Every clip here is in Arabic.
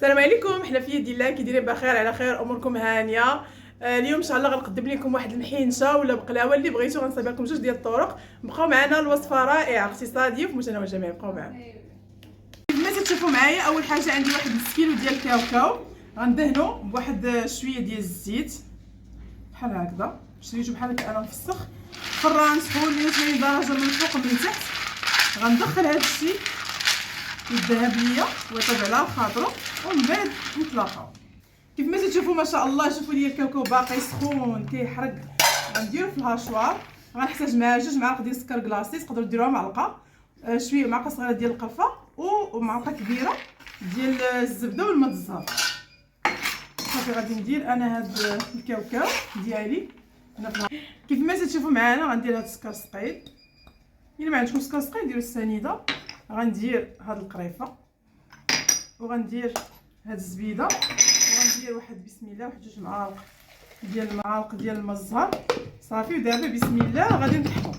السلام عليكم، حنفيه ديال الله، كي دايرين بخير على خير، اموركم هانيه. اليوم ان شاء الله غنقدم لكم واحد المحينشه ولا بقلاوه اللي بغيتو. غنصايب لكم جوج ديال الطرق. بقاو معنا، الوصفه رائعه اقتصاديه في متناول الجميع. بقاو معنا. كيف ما تشوفوا معايا، اول حاجه عندي واحد نص كيلو ديال الكاوكاو، غندهنو بواحد شويه ديال الزيت بحال هكذا. شريتو بحال هكا انا مفسخ، فران سخون 180 درجه من الفوق ومن تحت. غندخل هذا الشيء يذهب ليا ويطيب على خاطرو، ومن بعد نتلاقاو. كيف ما تشوفوا ما شاء الله، شوفوا لي الكاوكاو باقي سخون كيحرق. غنديرو في الهاشوار. غنحتاج معاه 2 معالق ديال السكر كلاصي، تقدروا ديروها معلقه، شويه معلقه صغيره ديال القرفه، ومعلقه كبيره ديال الزبده والماء الزهر. صافي غادي ندير انا هاد الكاوكاو ديالي هنا في كيف ما تشوفوا معانا. غندير هاد السكر ثقيل، الا ما عندكم سكر ثقيل ديروا السنيده. غندير هاد القريفه، وغندير هاد الزبيده، وغندير واحد بسم الله واحد 2 معالق ديال الماء الزهر. صافي، ودابا بسم الله غادي نطحنو.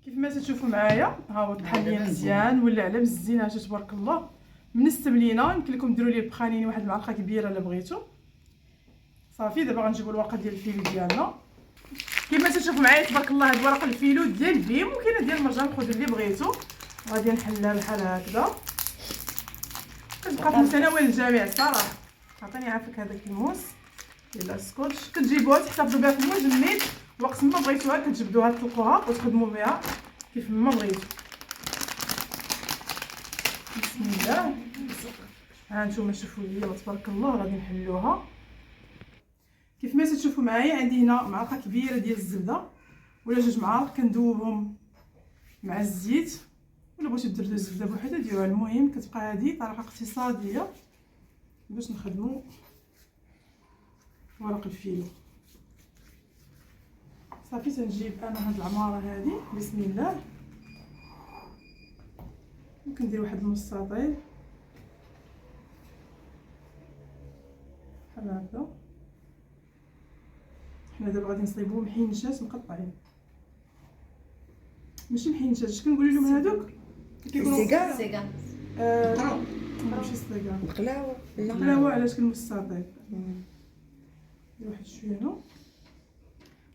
كيف ما تشوفوا معايا، ها هو طحن ليا مزيان، ولا على مزينه تبارك الله. منستم لينا، يمكن لكم ديروا ليه بخانين واحد المعلقه كبيره الا بغيتو. صافي، دابا غنجيبوا الورقه ديال الفيلو ديالنا. كما تشوفوا معايا تبارك الله، هاد ورق الفيلو ديال البيم، وكاينه ديال المرجان، خذوا اللي بغيتو. غادي نحلها بحال هكذا، كتبقى في متناول الجميع الصراحه. عطيني عافاك هذاك الموس ديال السكوتش، كتجيبوها تحتفظوا بها في المجمد، وقت ما بغيتوها كتجبدوها تطلقوها وتخدموا بها كيف ما بغيتو. بسم الله. ها نتوما شوفوا لي تبارك الله، غادي نحلوها. كيف ما تشوفوا معايا، عندي هنا معلقه كبيره ديال الزبده ولا 2 معالق، كندوبهم مع الزيت، ولا بغيتو ديروا الزبده بوحدها ديروها. المهم كتبقى هذه طريقه اقتصاديه باش نخدموا ورق الفيلو. صافي، تنجيب انا هاد العماره هذه بسم الله، وكندير واحد المستطيل بحال هكا. حنا دابا غادي نصايبو محينشات مقطعين، ماشي محينشات، اش كنقولوا لهم هذوك؟ كيكونوا سيغار ماشي صغيره، بقلاوه. لا بقلاوه. علاش كنمستطيل؟ واحد شويه هنا.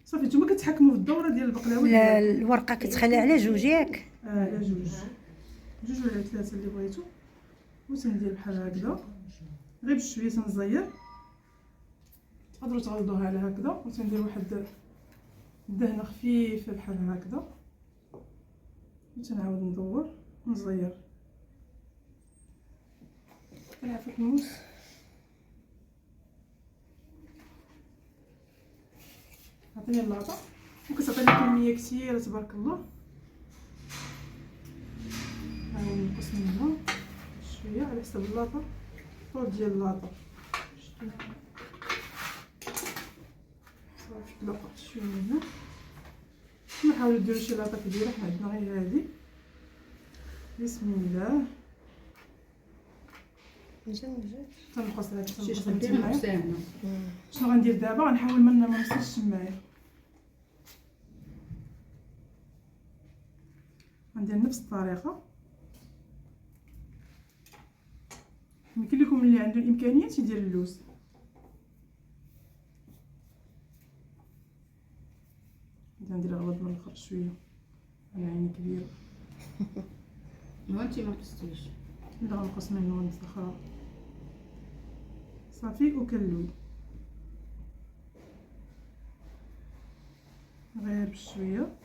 صافي، نتوما كتحكموا في الدوره ديال البقلاوه. لا، الورقه كتخلي على جوج ياك. على جوج ولا 3 اللي بغيتو. وتندير بحال هكذا، غير بشويه تنزير. تقدروا تغلضوها على هكذا، وتندير واحد الدهنه خفيفه بحال هكذا، وتنعاود ندور ونزير. كنعافاك الموس. عطيني اللاطه، وكتعطيني كميه كثيره تبارك الله. هاهو نقص منها شويه على حسب اللاطه، طول ديال اللاطه. صافي، تلقط شويه من هنا. نحاولوا ديروا شي لاطه كبيره، حنا عندنا غير هذه. بسم الله. تنقص هذا التمايه. شنو غندير دابا؟ غنحاول ما نمسش الشمايه. غندير نفس الطريقه. يمكن لكم اللي عنده الامكانيات يدير اللوز. ندير غلط من الاخر شويه، انا عيني كبيره. وانتي ما قصتيش. لا، غنقص منه ونسخها. صافي، وكنلوي غير بشويه.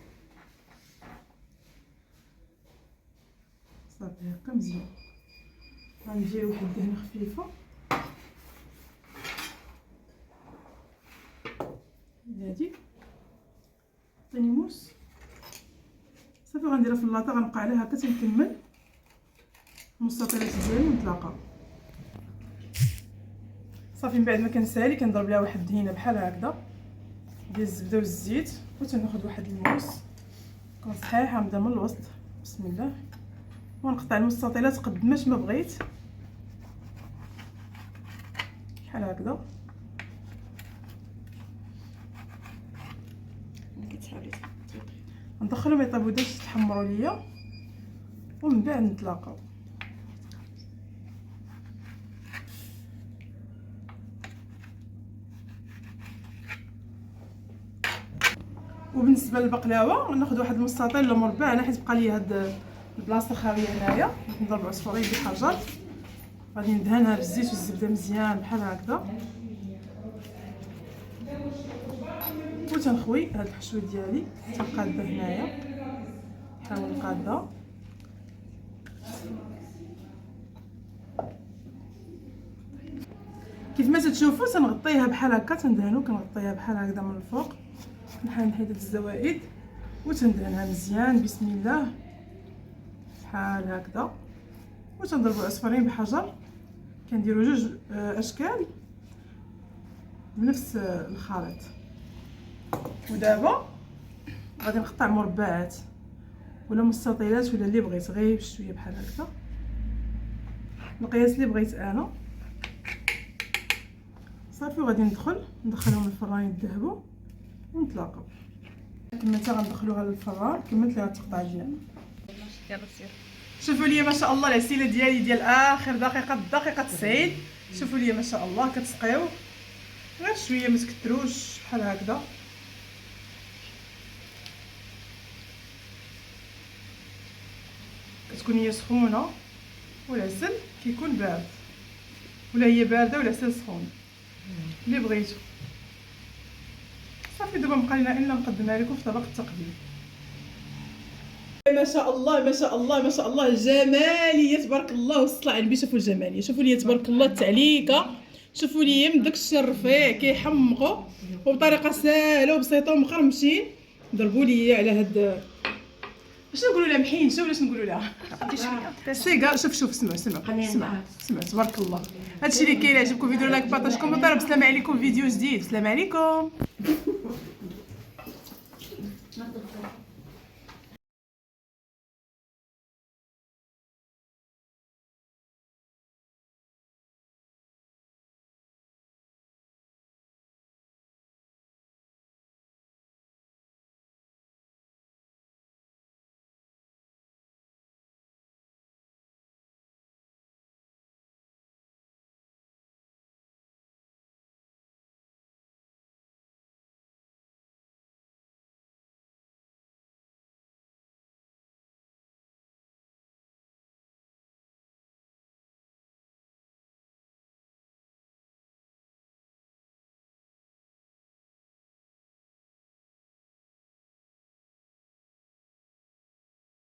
صافي هكا مزيان. غندير واحد الدهنه خفيفه هادي. عطيني موس. صافي، غنديرها في اللاطه، غنبقى عليها هكا تنكمل المستطيلات ديالي ونتلاقاو. صافي، من بعد ما كنسالي كنضرب لها واحد الدهينه بحال هكذا ديال الزبده والزيت، وتناخذ واحد الموس كون صحيحه نبدا من الوسط. بسم الله. ونقطع المستطيلات قد ماش ما بغيت بحال هكذا. ندخلهم يطيبوا داك يتحمروا ليا ومن بعد نتلاقاو. وبالنسبه للبقلاوه غناخذ واحد المستطيل ولا مربع، انا حيت بقى لي هاد البلاصه خاويه هنايا، نضرب عصفورين بحجر، غادي ندهنها بالزيت والزبده مزيان بحال هكذا، وتنخوي هاد الحشوه ديالي تنقادها هنايا، نحاول نقادها كيف ما تشوفوا. تنغطيها بحال هكا، تندهنو كنغطيها بحال هكذا من الفوق، نحاول نحيد هاد الزوائد وتندهنها مزيان بسم الله بحال هكذا، وتنضربوا عصفورين بحجر. كنديروا جوج اشكال بنفس الخليط. ودابا غادي نقطع مربعات ولا مستطيلات ولا اللي بغيت، غير بشويه بحال هكذا، القياس اللي بغيت انا صافي. وغادي ندخلهم الفران يذهبوا ونتلاقاو. كما حتى غندخلوها للفران كما ليها التقطع ديالنا. يلا سير. شوفوا لي ما شاء الله العسيله ديالي ديال اخر دقيقه، الدقيقه 90. شوفوا لي ما شاء الله كتسقيو غير شويه، ما تكثروش بحال هكذا. كتكون هي سخونه والعسل كيكون بارد، ولا هي بارده والعسل سخون اللي بغيتو. صافي دابا بقى لنا الا نقدمها لكم في طبق التقديم. ما شاء الله ما شاء الله ما شاء الله الجماليه تبارك الله وسط العنبي. شوفوا الجماليه، شوفوا لي تبارك الله التعليكه، شوفوا لي من داكشي الرفيع كيحمقوا وبطريقه سهله وبسيطه ومقرمشين. ضربوا لي على هاد باش نقولوا لها محينشه ولا نقولوا لها سيكا. شوف سمع تبارك الله. هادشي اللي كاين. عجبكم الفيديو لايك بارطاج كومونتير. بسلام عليكم، فيديو جديد. السلام عليكم.